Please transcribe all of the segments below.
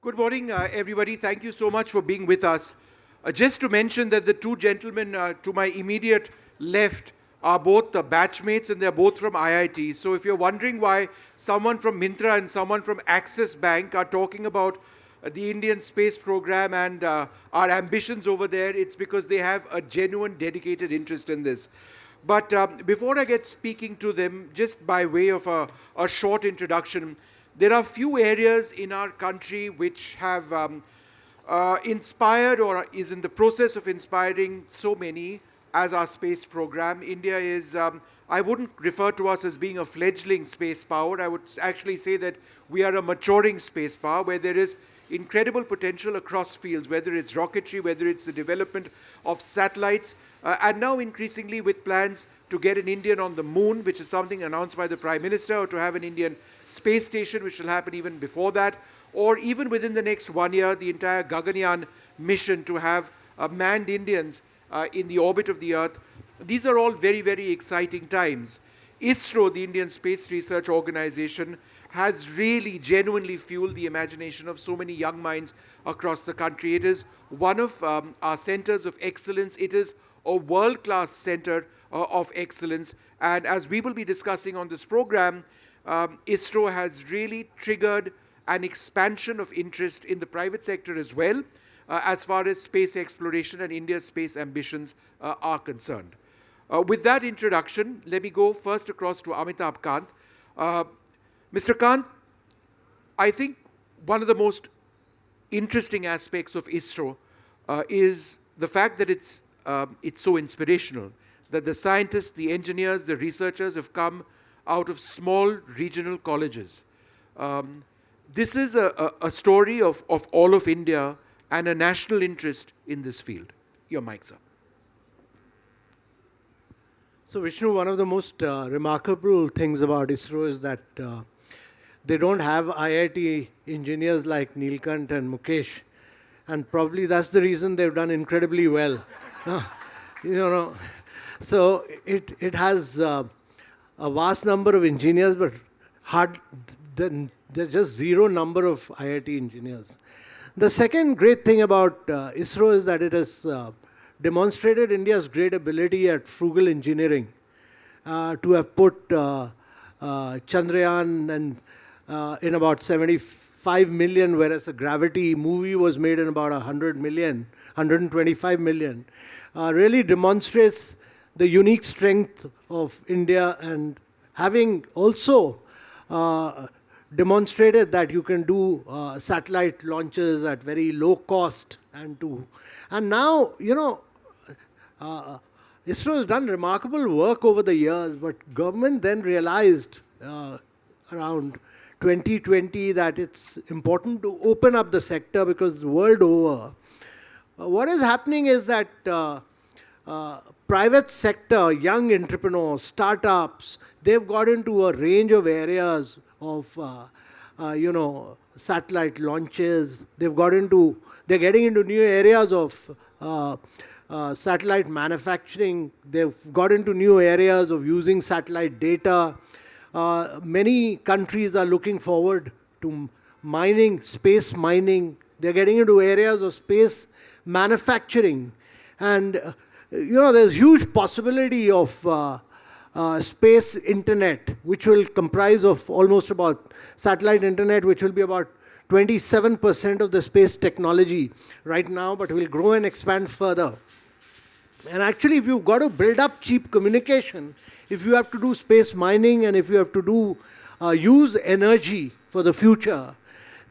Good morning, everybody. Thank you so much for being with us. Just to mention that the two gentlemen to my immediate left are both batchmates and they're both from IIT. So if you're wondering why someone from Mintra and someone from Axis Bank are talking about the Indian space program and our ambitions over there, it's because they have a genuine dedicated interest in this. But before I get speaking to them, just by way of a short introduction, there are few areas in our country which have inspired or is in the process of inspiring so many as our space program. India is, I wouldn't refer to us as being a fledgling space power. I would actually say that we are a maturing space power where there is incredible potential across fields, whether it's rocketry, whether it's the development of satellites, and now increasingly with plans to get an Indian on the moon, which is something announced by the Prime Minister, or to have an Indian space station, which will happen even before that, or even within the next 1 year, the entire Gaganyaan mission to have manned Indians in the orbit of the Earth. These are all very, very exciting times. ISRO, the Indian Space Research Organization, has really genuinely fueled the imagination of so many young minds across the country. It is one of our centers of excellence. It is a world-class center of excellence. And as we will be discussing on this program, ISRO has really triggered an expansion of interest in the private sector as well, as far as space exploration and India's space ambitions are concerned. With that introduction, let me go first across to Amitabh Kant. Mr. Kant, I think one of the most interesting aspects of ISRO is the fact that it's so inspirational, that the scientists, the engineers, the researchers have come out of small regional colleges. This is a story of all of India and a national interest in this field. Your mic, sir. So Vishnu, one of the most remarkable things about ISRO is that they don't have IIT engineers like Neelkanth and Mukesh, and probably that's the reason they've done incredibly well. So it has a vast number of engineers, but there's just zero number of IIT engineers. The second great thing about ISRO is that it has demonstrated India's great ability at frugal engineering, to have put Chandrayaan and in about 75 million, whereas a Gravity movie was made in about 100 million, 125 million, really demonstrates the unique strength of India, and having also demonstrated that you can do satellite launches at very low cost, and now, ISRO has done remarkable work over the years, but government then realized around 2020 that it's important to open up the sector, because the world over, what is happening is that private sector, young entrepreneurs, startups, they've got into a range of areas of satellite launches. They're getting into new areas of satellite manufacturing. They've got into new areas of using satellite data. Many countries are looking forward to mining, space mining. They're getting into areas of space manufacturing. And, there's huge possibility of space internet, which will comprise of almost about satellite internet, which will be about 27% of the space technology right now, but will grow and expand further. And actually, if you've got to build up cheap communication, if you have to do space mining, and if you have to do use energy for the future,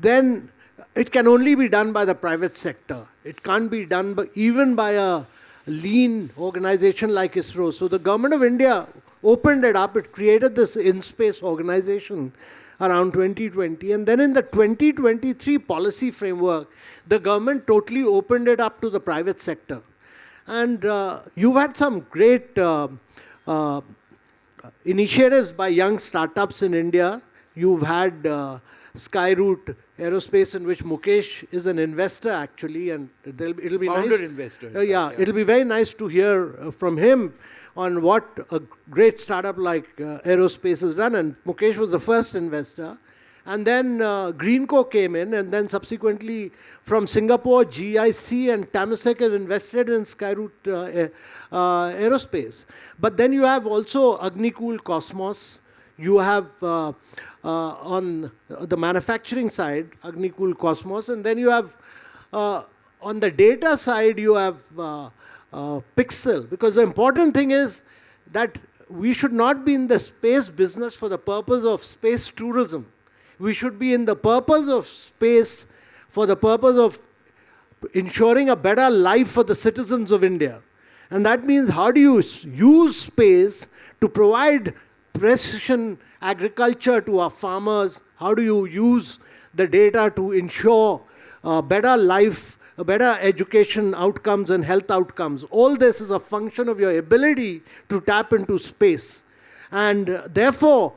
then it can only be done by the private sector. It can't be done even by a lean organization like ISRO. So the government of India opened it up. It created this in-space organization around 2020. And then in the 2023 policy framework, the government totally opened it up to the private sector. And you've had some great initiatives by young startups in India. You've had Skyroot Aerospace, in which Mukesh is an investor actually, and it'll be Founder nice. Investor. Yeah, it'll be very nice to hear from him on what a great startup like aerospace has done. And Mukesh was the first investor. And then Greenco came in, and then subsequently from Singapore, GIC and Temasek have invested in Skyroot Aerospace. But then you have also Agnikul Cosmos. You have on the manufacturing side, Agnikul Cosmos, and then you have on the data side, you have Pixel. Because the important thing is that we should not be in the space business for the purpose of space tourism. We should be in the purpose of space for the purpose of ensuring a better life for the citizens of India. And that means how do you use space to provide precision agriculture to our farmers? How do you use the data to ensure a better life, a better education outcomes and health outcomes? All this is a function of your ability to tap into space. And therefore,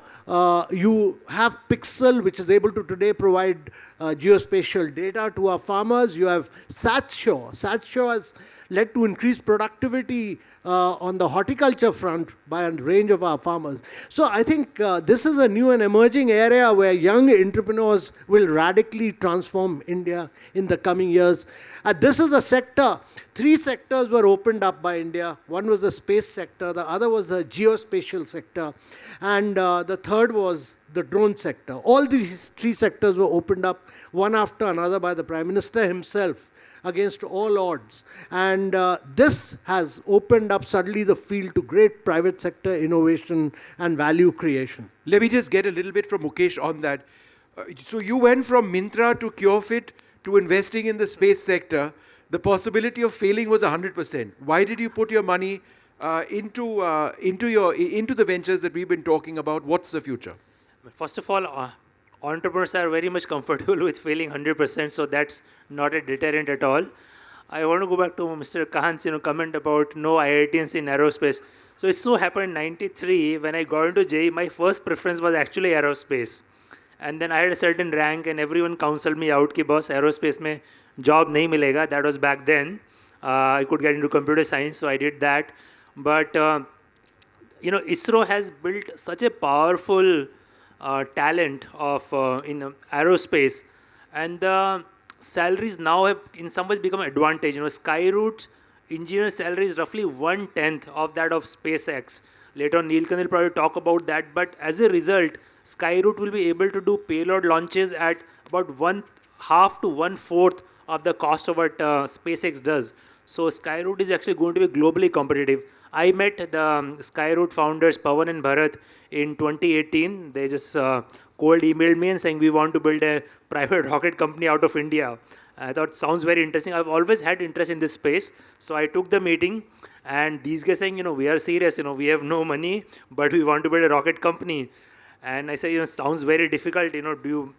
you have Pixel, which is able to today provide geospatial data to our farmers. You have SatSure. SatSure has led to increased productivity on the horticulture front by a range of our farmers. So I think this is a new and emerging area where young entrepreneurs will radically transform India in the coming years. This is a sector, 3 sectors were opened up by India. One was the space sector, the other was the geospatial sector, and the third was the drone sector. All these 3 sectors were opened up one after another by the Prime Minister himself against all odds. And this has opened up suddenly the field to great private sector innovation and value creation. Let me just get a little bit from Mukesh on that. So you went from Myntra to CureFit to investing in the space sector. The possibility of failing was 100%. Why did you put your money into the ventures that we've been talking about? What's the future? First of all, entrepreneurs are very much comfortable with failing 100%, so that's not a deterrent at all. I want to go back to Mr. Kant's comment about no IITians in aerospace. So it so happened in 93, when I got into JEE, my first preference was actually aerospace. And then I had a certain rank and everyone counseled me out ki boss, aerospace mein job nahi milega. That was back then. I could get into computer science, so I did that. But, ISRO has built such a powerful talent of in aerospace, and the salaries now have in some ways become an advantage. Skyroot's engineer salary is roughly 1/10 of that of SpaceX. Later on, Neelkanth will probably talk about that. But as a result, Skyroot will be able to do payload launches at about 1/2 to 1/4 of the cost of what SpaceX does. So Skyroot is actually going to be globally competitive. I met the Skyroot founders, Pawan and Bharat, in 2018. They just cold emailed me and saying, we want to build a private rocket company out of India. I thought, sounds very interesting. I've always had interest in this space. So I took the meeting, and these guys saying, we are serious, we have no money, but we want to build a rocket company. And I said, sounds very difficult. Do you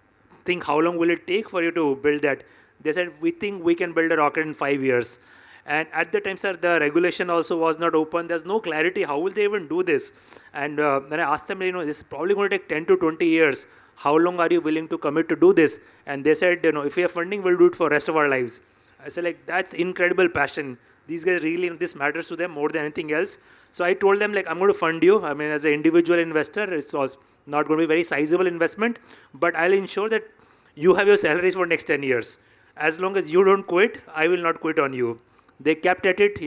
think how long will it take for you to build that? They said, we think we can build a rocket in 5 years. And at the time, sir, the regulation also was not open. There's no clarity. How will they even do this? And when I asked them, this is probably going to take 10 to 20 years. How long are you willing to commit to do this? And they said, if we have funding, we'll do it for the rest of our lives. I said, that's incredible passion. These guys really, this matters to them more than anything else. So I told them, I'm going to fund you. I mean, as an individual investor, it was not going to be a very sizable investment, but I'll ensure that you have your salaries for next 10 years. As long as you don't quit, I will not quit on you. They kept at it,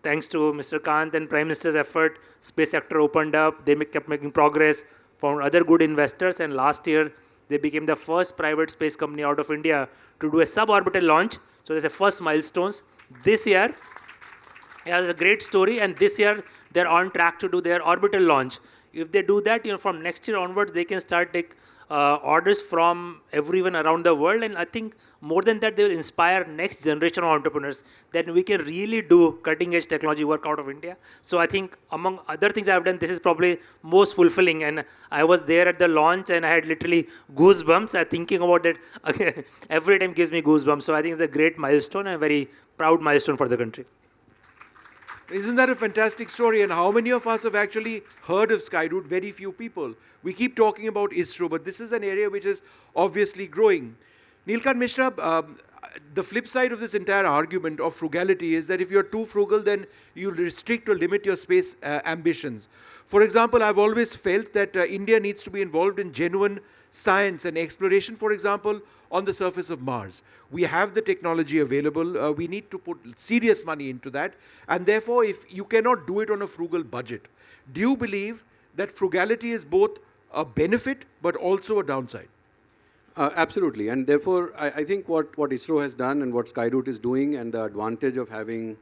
thanks to Mr. Kant and Prime Minister's effort. Space sector opened up. They kept making progress, found other good investors, and last year they became the first private space company out of India to do a suborbital launch. So there's a first milestones. This year, it's a great story, and this year they're on track to do their orbital launch. If they do that, from next year onwards, they can start take orders from everyone around the world, and I think more than that, they will inspire next generation of entrepreneurs. Then we can really do cutting-edge technology work out of India. So I think among other things I've done, this is probably most fulfilling. And I was there at the launch, and I had literally goosebumps. Thinking about it every time gives me goosebumps. So I think it's a great milestone and a very proud milestone for the country. Isn't that a fantastic story? And how many of us have actually heard of Skyroot? Very few people. We keep talking about ISRO, but this is an area which is obviously growing. Neelkanth Mishra, the flip side of this entire argument of frugality is that if you're too frugal, then you restrict or limit your space ambitions. For example, I've always felt that India needs to be involved in genuine science and exploration, for example, on the surface of Mars. We have the technology available. We need to put serious money into that. And therefore, if you cannot do it on a frugal budget, do you believe that frugality is both a benefit but also a downside? Absolutely, and therefore I think what ISRO has done and what Skyroot is doing, and the advantage of having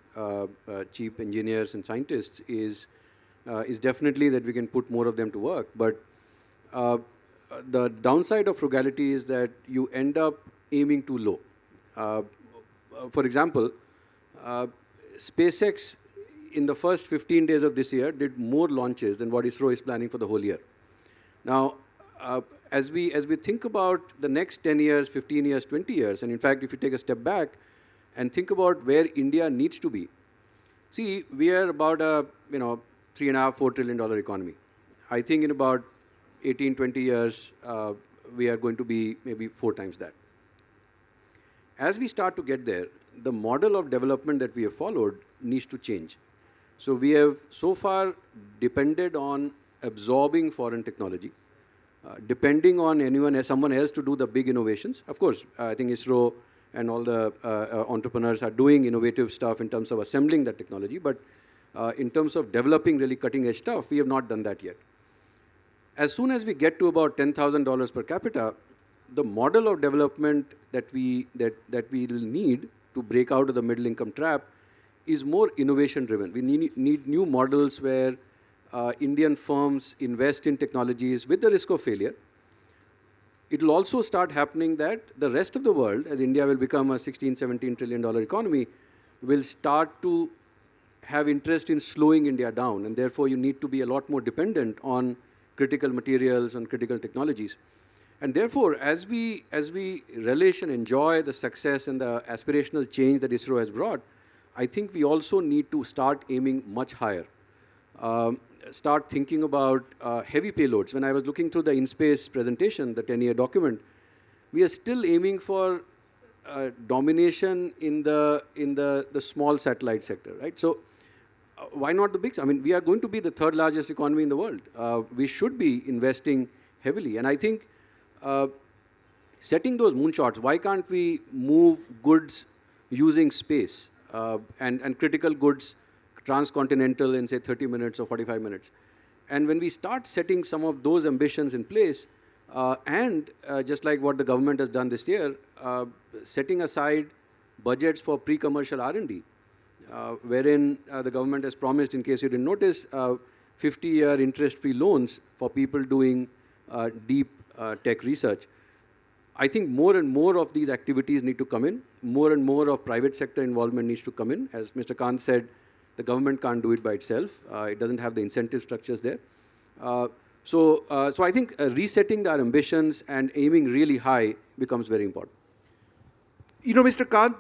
cheap engineers and scientists is definitely that we can put more of them to work. But the downside of frugality is that you end up aiming too low. For example, SpaceX in the first 15 days of this year did more launches than what ISRO is planning for the whole year. Now, as we think about the next 10 years, 15 years, 20 years, and in fact, if you take a step back and think about where India needs to be, see, we are about a $3.5, $4 trillion economy. I think in about 18, 20 years, we are going to be maybe 4 times that. As we start to get there, the model of development that we have followed needs to change. So we have so far depended on absorbing foreign technology, depending on someone else to do the big innovations. Of course, I think ISRO and all the entrepreneurs are doing innovative stuff in terms of assembling that technology, but in terms of developing really cutting-edge stuff, we have not done that yet. As soon as we get to about $10,000 per capita, the model of development that we will need to break out of the middle-income trap is more innovation-driven. We need new models where Indian firms invest in technologies with the risk of failure. It will also start happening that the rest of the world, as India will become a $16, $17 trillion economy, will start to have interest in slowing India down, and therefore you need to be a lot more dependent on critical materials and critical technologies. And therefore, as we relish and enjoy the success and the aspirational change that ISRO has brought, I think we also need to start aiming much higher. Start thinking about heavy payloads. When I was looking through the in-space presentation, the 10-year document, we are still aiming for domination in the small satellite sector, right? So why not the big? I mean, we are going to be the 3rd largest economy in the world. We should be investing heavily, and I think setting those moonshots. Why can't we move goods using space and critical goods transcontinental in say 30 minutes or 45 minutes? And when we start setting some of those ambitions in place, and just like what the government has done this year, setting aside budgets for pre-commercial R&D, wherein the government has promised, in case you didn't notice, 50-year interest-free loans for people doing deep tech research. I think more and more of these activities need to come in. More and more of private sector involvement needs to come in. As Mr. Kant said, the government can't do it by itself. It doesn't have the incentive structures there. So I think resetting our ambitions and aiming really high becomes very important. You know, Mr. Kant,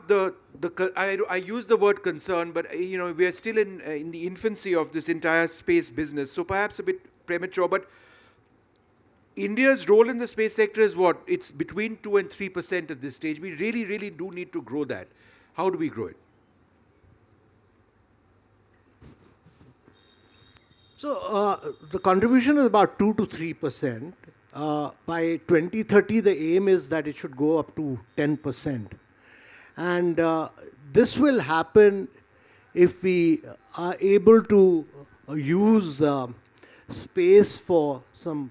I use the word concern, but we are still in the infancy of this entire space business, so perhaps a bit premature. But India's role in the space sector is what? It's between 2 and 3% at this stage. We really, really do need to grow that. How do we grow it? So the contribution is about 2 to 3%. By 2030, the aim is that it should go up to 10%. And this will happen if we are able to use space for some,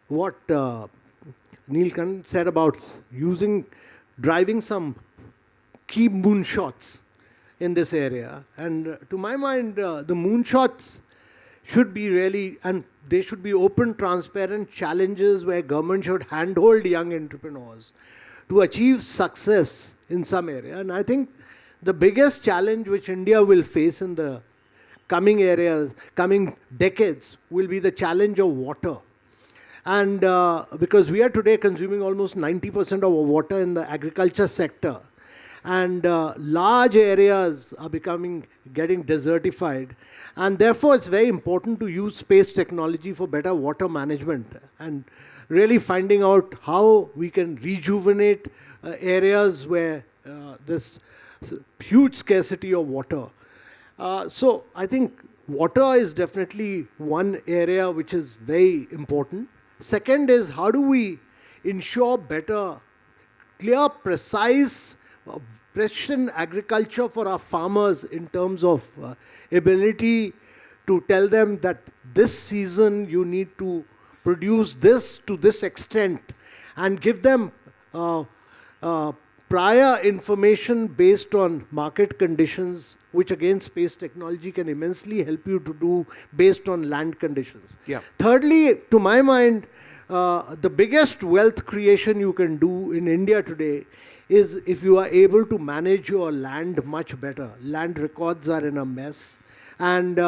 what Neelkanth said about driving some key moonshots in this area. And to my mind, the moonshots should be really, and they should be open, transparent challenges where government should handhold young entrepreneurs to achieve success in some area. And I think the biggest challenge which India will face in the coming decades will be the challenge of water. And because we are today consuming almost 90% of our water in the agriculture sector, and large areas are getting desertified, and therefore it's very important to use space technology for better water management and really finding out how we can rejuvenate areas where there's huge scarcity of water. So I think water is definitely one area which is very important. Second is, how do we ensure better, clear, precise precision agriculture for our farmers in terms of ability to tell them that this season you need to produce this to this extent, and give them prior information based on market conditions, which again space technology can immensely help you to do based on land conditions. Yeah. Thirdly, to my mind, the biggest wealth creation you can do in India today is if you are able to manage your land much better. Land records are in a mess. And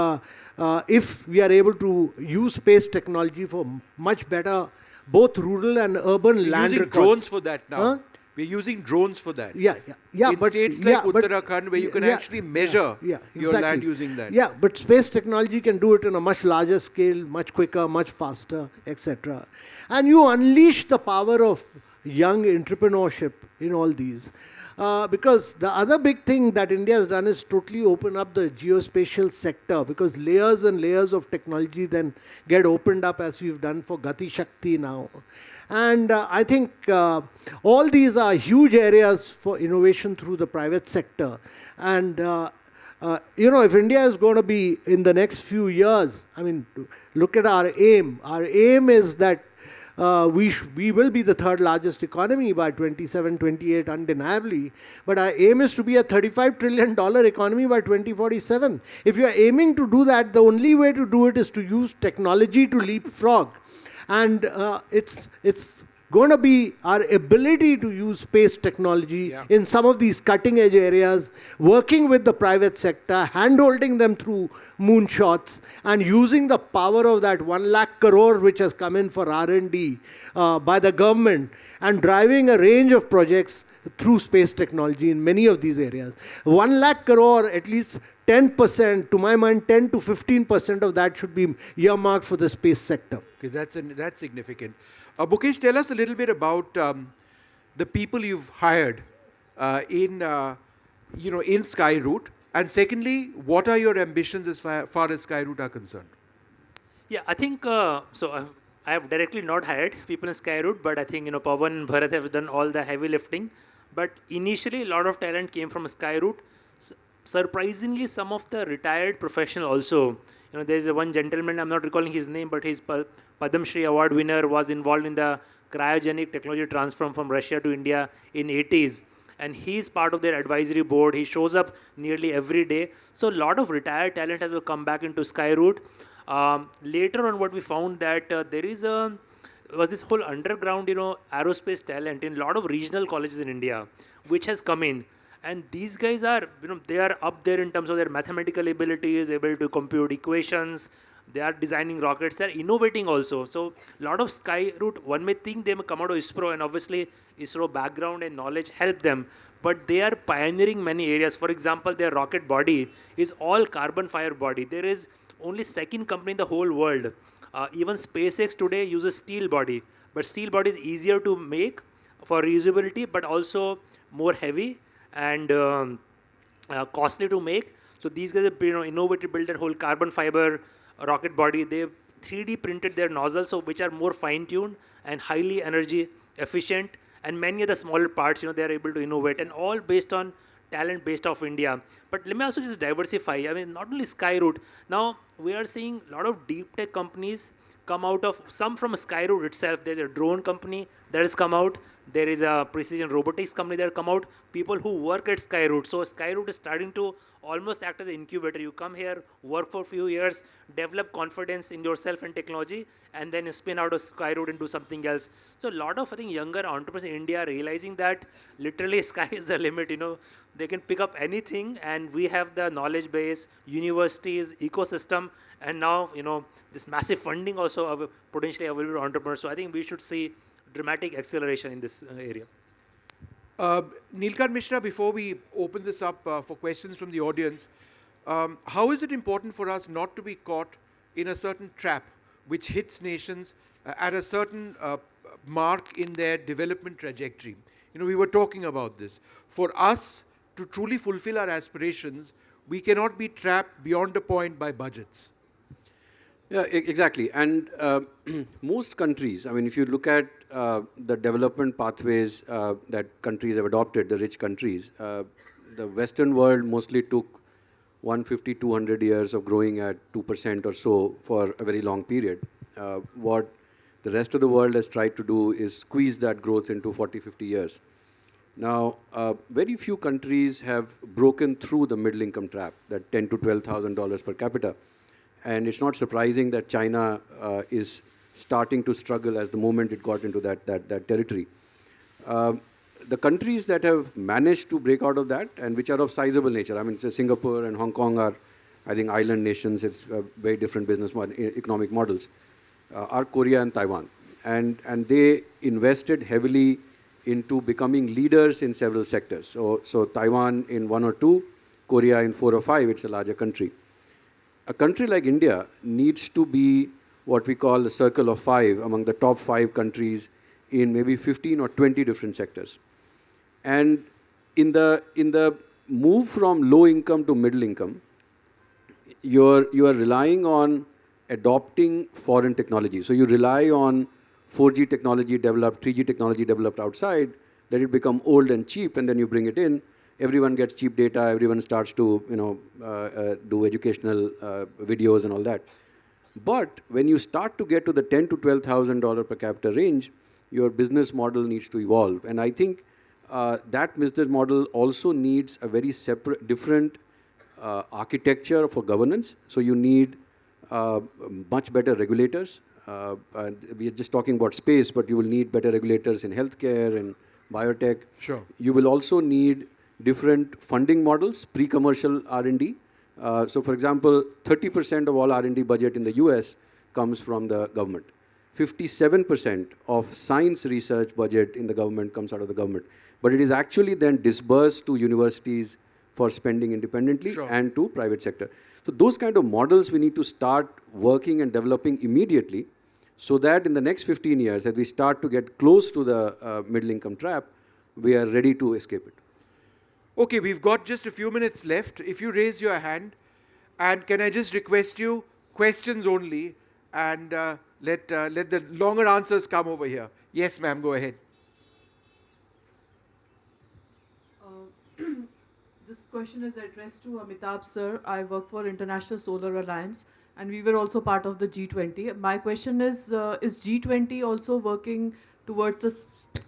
if we are able to use space technology for much better, both rural and urban We're land using records. drones for that now. Huh? We're using drones for that. Yeah. In states like Uttarakhand, where you can actually measure your land using that. Yeah, but space technology can do it on a much larger scale, much quicker, much faster, etc. And you unleash the power of young entrepreneurship in all these. Because the other big thing that India has done is totally open up the geospatial sector, because layers and layers of technology then get opened up, as we've done for Gati Shakti now. And I think all these are huge areas for innovation through the private sector. And if India is going to be, in the next few years, I mean, look at our aim. Our aim is that we will be the third largest economy by 27, 28, undeniably. But our aim is to be a $35 trillion economy by 2047. If you are aiming to do that, the only way to do it is to use technology to leapfrog. And it's going to be our ability to use space technology in some of these cutting edge areas, working with the private sector, hand-holding them through moonshots, and using the power of that 1 lakh crore which has come in for R&D by the government, and driving a range of projects through space technology in many of these areas. 1 lakh crore, at least 10%, to my mind, 10 to 15% of that should be earmarked for the space sector. Okay, that's significant. Mukesh, tell us a little bit about the people you've hired in Skyroot, and secondly, what are your ambitions as far as Skyroot are concerned? Yeah, I think so. I have directly not hired people in Skyroot, but I think Pawan and Bharat have done all the heavy lifting. But initially, a lot of talent came from Skyroot. Surprisingly, some of the retired professional also. There's one gentleman, I'm not recalling his name, but his Padam Shri Award winner, was involved in the cryogenic technology transfer from Russia to India in 80s. And he's part of their advisory board. He shows up nearly every day. So a lot of retired talent has come back into Skyroot. Later on, what we found that there was this whole underground, aerospace talent in a lot of regional colleges in India, which has come in. And these guys are, they are up there in terms of their mathematical abilities, able to compute equations. They are designing rockets. They are innovating also. So a lot of Skyroot, one may think they may come out of ISRO, and obviously ISRO background and knowledge help them. But they are pioneering many areas. For example, their rocket body is all carbon fiber body. There is only second company in the whole world. Even SpaceX today uses steel body. But steel body is easier to make for reusability, but also more heavy and costly to make. So these guys have innovated, built that whole carbon fiber rocket body. They 3D printed their nozzles, so which are more fine-tuned and highly energy efficient, and many of the smaller parts, they are able to innovate, and all based on talent based off India. But let me also just diversify. I mean, not only Skyroot. Now we are seeing a lot of deep tech companies come out of, some from Skyroot itself. There's a drone company that has come out. There is a precision robotics company that have come out. People who work at Skyroot. So Skyroot is starting to almost act as an incubator. You come here, work for a few years, develop confidence in yourself and technology, and then spin out of Skyroot and do something else. So a lot of, I think, younger entrepreneurs in India are realizing that literally sky is the limit. They can pick up anything, and we have the knowledge base, universities, ecosystem, and now, this massive funding also potentially available to entrepreneurs. So I think we should see dramatic acceleration in this area. Neelkanth Mishra, before we open this up for questions from the audience, how is it important for us not to be caught in a certain trap which hits nations at a certain mark in their development trajectory? we were talking about this. For us to truly fulfill our aspirations, we cannot be trapped beyond a point by budgets. Yeah, exactly. And most countries, I mean, if you look at the development pathways that countries have adopted, the rich countries, the Western world mostly took 150, 200 years of growing at 2% or so for a very long period. What the rest of the world has tried to do is squeeze that growth into 40, 50 years. Now, very few countries have broken through the middle income trap, that $10,000 to $12,000 per capita. And it's not surprising that China is starting to struggle as the moment it got into that territory. The countries that have managed to break out of that and which are of sizable nature, I mean, say Singapore and Hong Kong are, I think, island nations. It's very different economic models, are Korea and Taiwan. And they invested heavily into becoming leaders in several sectors. So Taiwan in 1 or 2, Korea in 4 or 5, it's a larger country. A country like India needs to be what we call the circle of 5 among the top 5 countries in maybe 15 or 20 different sectors. And in the move from low income to middle income, you are relying on adopting foreign technology. So you rely on 4G technology developed, 3G technology developed outside, let it become old and cheap, and then you bring it in. Everyone gets cheap data. Everyone starts to do educational videos and all that. But when you start to get to the $10,000 to $12,000 per capita range, your business model needs to evolve. And I think that business model also needs a very different architecture for governance. So you need much better regulators. We are just talking about space, but you will need better regulators in healthcare and biotech. Sure. You will also need different funding models, pre-commercial R&D. So for example, 30% of all R&D budget in the US comes from the government. 57% of science research budget in the government comes out of the government. But it is actually then disbursed to universities for spending independently Sure. and to private sector. So those kind of models we need to start working and developing immediately so that in the next 15 years, as we start to get close to the middle income trap, we are ready to escape it. Okay, we've got just a few minutes left. If you raise your hand, and can I just request you questions only, and let the longer answers come over here. Yes, ma'am, go ahead. This question is addressed to Amitabh, sir. I work for International Solar Alliance, and we were also part of the G20. My question is G20 also working towards the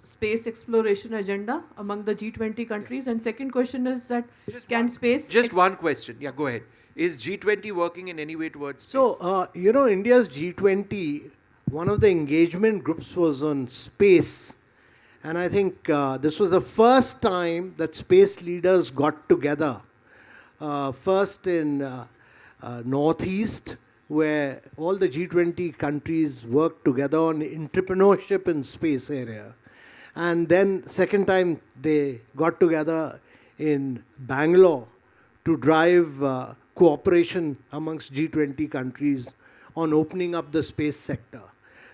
space exploration agenda among the G20 countries? And second question is that Just one question. Yeah, go ahead. Is G20 working in any way towards space? So, India's G20, one of the engagement groups was on space. And I think this was the first time that space leaders got together. First in Northeast, where all the G20 countries worked together on entrepreneurship in space area. And then second time they got together in Bangalore to drive cooperation amongst G20 countries on opening up the space sector.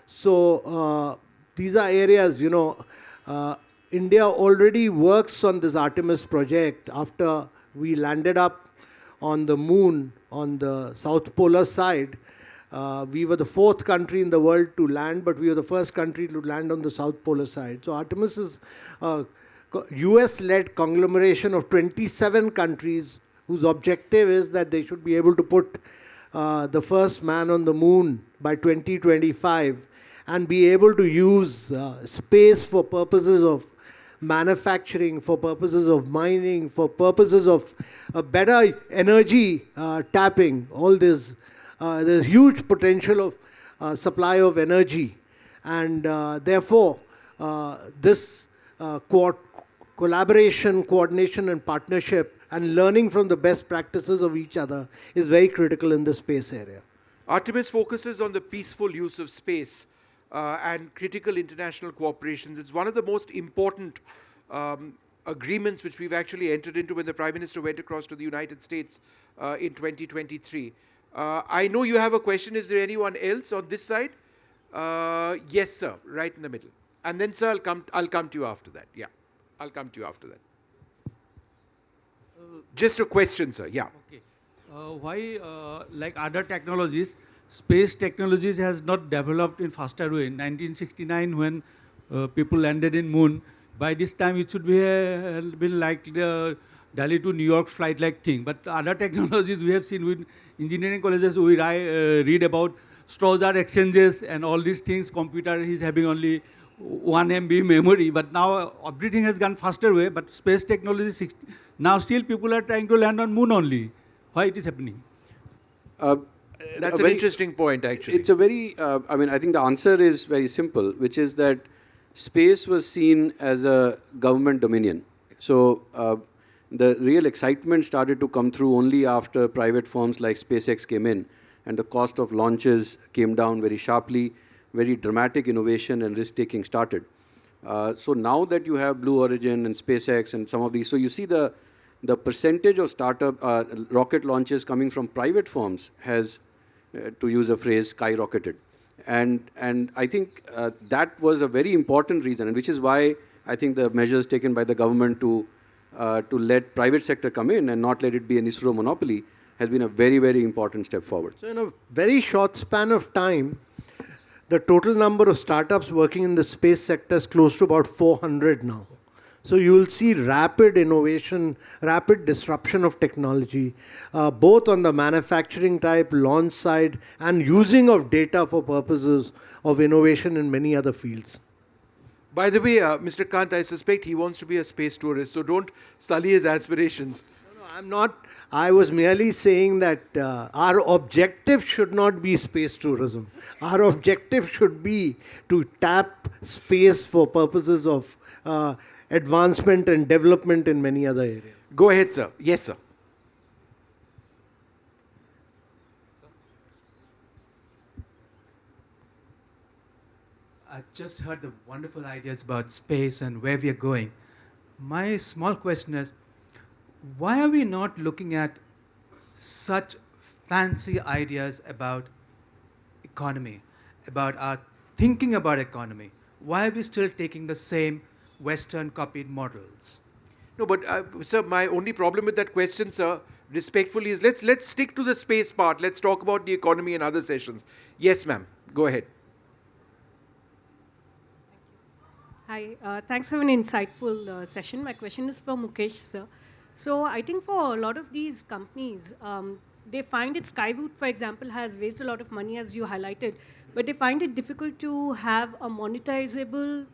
So these are areas, India already works on this Artemis project. After we landed up on the moon on the South Polar side, we were the 4th country in the world to land, but we were the first country to land on the South Polar side. So Artemis is a US-led conglomeration of 27 countries whose objective is that they should be able to put the first man on the moon by 2025 and be able to use space for purposes of manufacturing, for purposes of mining, for purposes of better energy tapping. All this, there's huge potential of supply of energy, and therefore this collaboration, coordination, and partnership, and learning from the best practices of each other is very critical in the space area. Artemis focuses on the peaceful use of space and critical international cooperations. It's one of the most important agreements which we've actually entered into when the Prime Minister went across to the United States in 2023. I know you have a question. Is there anyone else on this side? Yes, sir, right in the middle. And then, sir, I'll come to you after that. Yeah. I'll come to you after that. Just a question, sir. Yeah. Okay. Why, like other technologies, space technologies has not developed in faster way? In 1969, when people landed in moon, by this time it should be been like the Delhi to New York flight-like thing. But other technologies we have seen with engineering colleges, we read about Strausser exchanges and all these things. Computer is having only 1 MB memory, but now everything has gone faster way. But space technology, now still people are trying to land on moon only. Why it is happening? That's an interesting point, actually. It's a very, I think the answer is very simple, which is that space was seen as a government dominion. So the real excitement started to come through only after private firms like SpaceX came in, and the cost of launches came down very sharply, very dramatic innovation and risk-taking started. So now that you have Blue Origin and SpaceX and some of these, so you see the percentage of startup rocket launches coming from private firms has, to use a phrase, skyrocketed. And I think that was a very important reason, and which is why I think the measures taken by the government to let private sector come in and not let it be an ISRO monopoly has been a very, very important step forward. So in a very short span of time, the total number of startups working in the space sector is close to about 400 now. So you will see rapid innovation, rapid disruption of technology, both on the manufacturing type, launch side, and using of data for purposes of innovation in many other fields. By the way, Mr. Kant, I suspect he wants to be a space tourist, so don't sully his aspirations. No, I'm not. I was merely saying that our objective should not be space tourism. Our objective should be to tap space for purposes of advancement and development in many other areas. Go ahead, sir. Yes, sir. I've just heard the wonderful ideas about space and where we are going. My small question is, why are we not looking at such fancy ideas about economy, about our thinking about economy? Why are we still taking the same Western copied models? No, but sir, my only problem with that question, sir, respectfully, is let's stick to the space part. Let's talk about the economy in other sessions. Yes, ma'am. Go ahead. Hi, thanks for an insightful session. My question is for Mukesh, sir. So I think for a lot of these companies, they find it, Skywood, for example, has raised a lot of money, as you highlighted, but they find it difficult to have a monetizable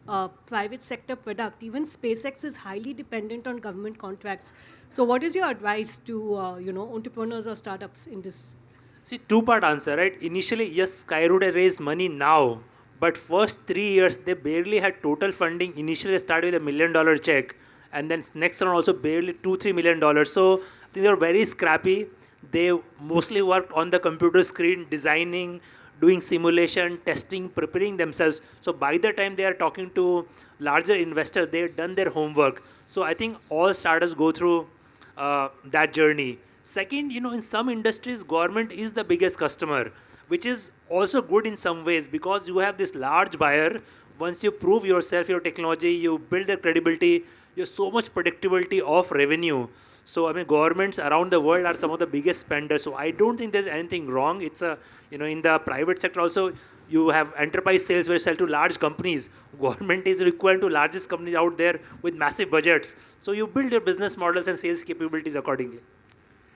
private sector product. Even SpaceX is highly dependent on government contracts. So what is your advice to entrepreneurs or startups in this? See, two-part answer, right? Initially, yes, Skyroot has raised money now, but first 3 years, they barely had total funding. Initially, they started with $1 million check, and then next round also barely $2-3 million. So they were very scrappy. They mostly worked on the computer screen, designing, doing simulation, testing, preparing themselves. So by the time they are talking to larger investors, they have done their homework. So I think all startups go through that journey. Second, in some industries, government is the biggest customer, which is also good in some ways because you have this large buyer. Once you prove yourself, your technology, you build the credibility, you have so much predictability of revenue. So, governments around the world are some of the biggest spenders. So, I don't think there's anything wrong. It's in the private sector also, you have enterprise sales where you sell to large companies. Government is equivalent to largest companies out there with massive budgets. So, you build your business models and sales capabilities accordingly.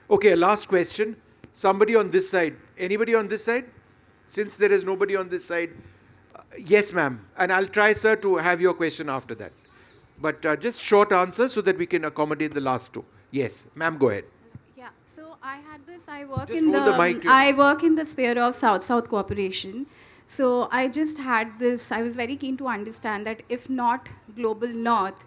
Okay, last question. Somebody on this side. Anybody on this side? Since there is nobody on this side. Yes, ma'am. And I'll try, sir, to have your question after that. But just short answers so that we can accommodate the last two. Yes, ma'am, go ahead. Yeah, so I had this, I work Just in hold the mic to your I work in the sphere of South-South cooperation. So I just had this, I was very keen to understand that if not global North,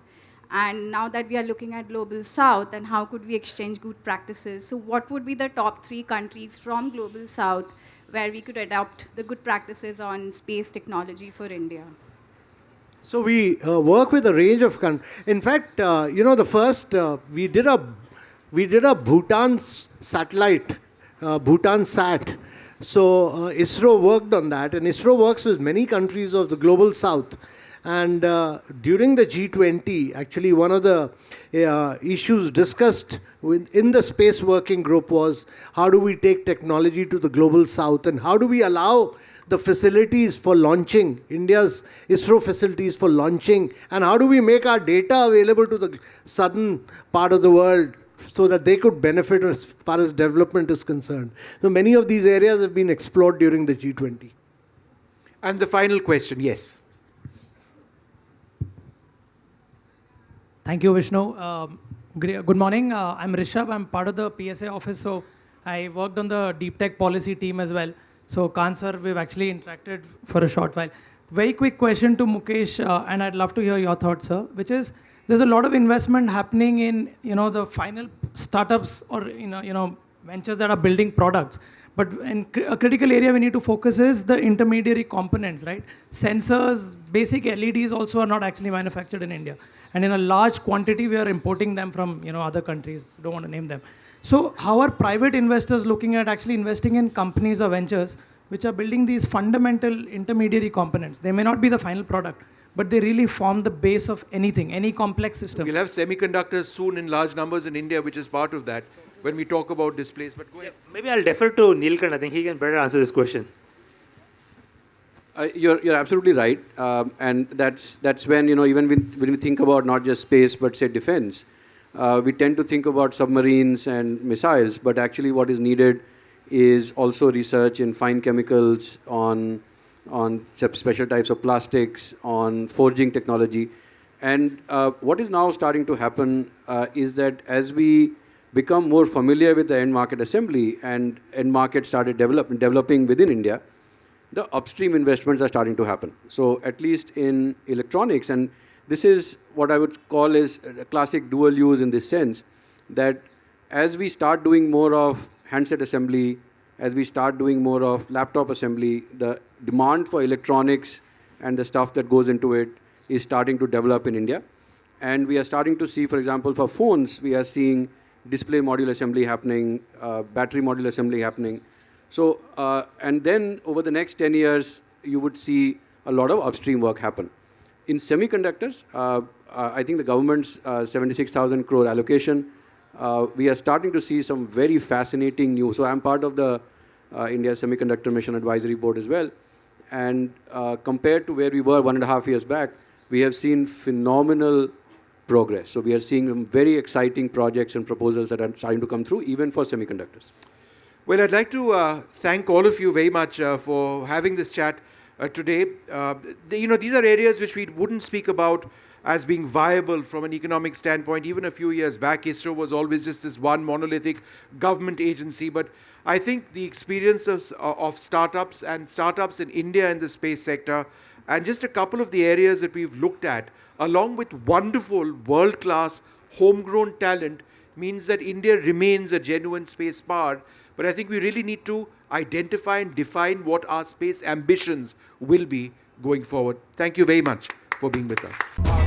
and now that we are looking at global South, and how could we exchange good practices? So what would be the top 3 countries from global South where we could adopt the good practices on space technology for India? So we work with a range of countries. In fact, the first we did a Bhutan satellite, Bhutan Sat. So ISRO worked on that, and ISRO works with many countries of the global South. And during the G20, actually one of the issues discussed in the space working group was how do we take technology to the global south, and how do we allow the facilities for launching, India's ISRO facilities for launching, and how do we make our data available to the southern part of the world so that they could benefit as far as development is concerned. So many of these areas have been explored during the G20. And the final question, yes. Thank you, Vishnu. Good morning. I'm Rishabh. I'm part of the PSA office, so I worked on the deep tech policy team as well. So, Kant sir, we've actually interacted for a short while. Very quick question to Mukesh, and I'd love to hear your thoughts, sir, which is there's a lot of investment happening in the final startups or ventures that are building products. But in a critical area we need to focus is the intermediary components, right? Sensors, basic LEDs also are not actually manufactured in India. And in a large quantity, we are importing them from other countries. Don't want to name them. So how are private investors looking at actually investing in companies or ventures which are building these fundamental intermediary components? They may not be the final product, but they really form the base of anything, any complex system. We'll have semiconductors soon in large numbers in India, which is part of that when we talk about displays. But go ahead. Maybe I'll defer to Neelkanth. I think he can better answer this question. You're absolutely right, and that's when even when we think about not just space but say defense, we tend to think about submarines and missiles, but actually what is needed is also research in fine chemicals, on special types of plastics, on forging technology, and what is now starting to happen is that as we become more familiar with the end market assembly and end market started developing within India, the upstream investments are starting to happen. So at least in electronics, and this is what I would call is a classic dual use in this sense, that as we start doing more of handset assembly, as we start doing more of laptop assembly, the demand for electronics and the stuff that goes into it is starting to develop in India. And we are starting to see, for example, for phones, we are seeing display module assembly happening, battery module assembly happening. So, and then over the next 10 years, you would see a lot of upstream work happen. In semiconductors, I think the government's 76,000 crore allocation, we are starting to see some very fascinating new. So I'm part of the India Semiconductor Mission Advisory Board as well. And compared to where we were 1.5 years back, we have seen phenomenal progress. So we are seeing some very exciting projects and proposals that are starting to come through, even for semiconductors. Well, I'd like to thank all of you very much for having this chat today. These are areas which we wouldn't speak about as being viable from an economic standpoint. Even a few years back, ISRO was always just this one monolithic government agency. But I think the experience of startups in India in the space sector, and just a couple of the areas that we've looked at, along with wonderful world-class homegrown talent, means that India remains a genuine space power. But I think we really need to identify and define what our space ambitions will be going forward. Thank you very much for being with us.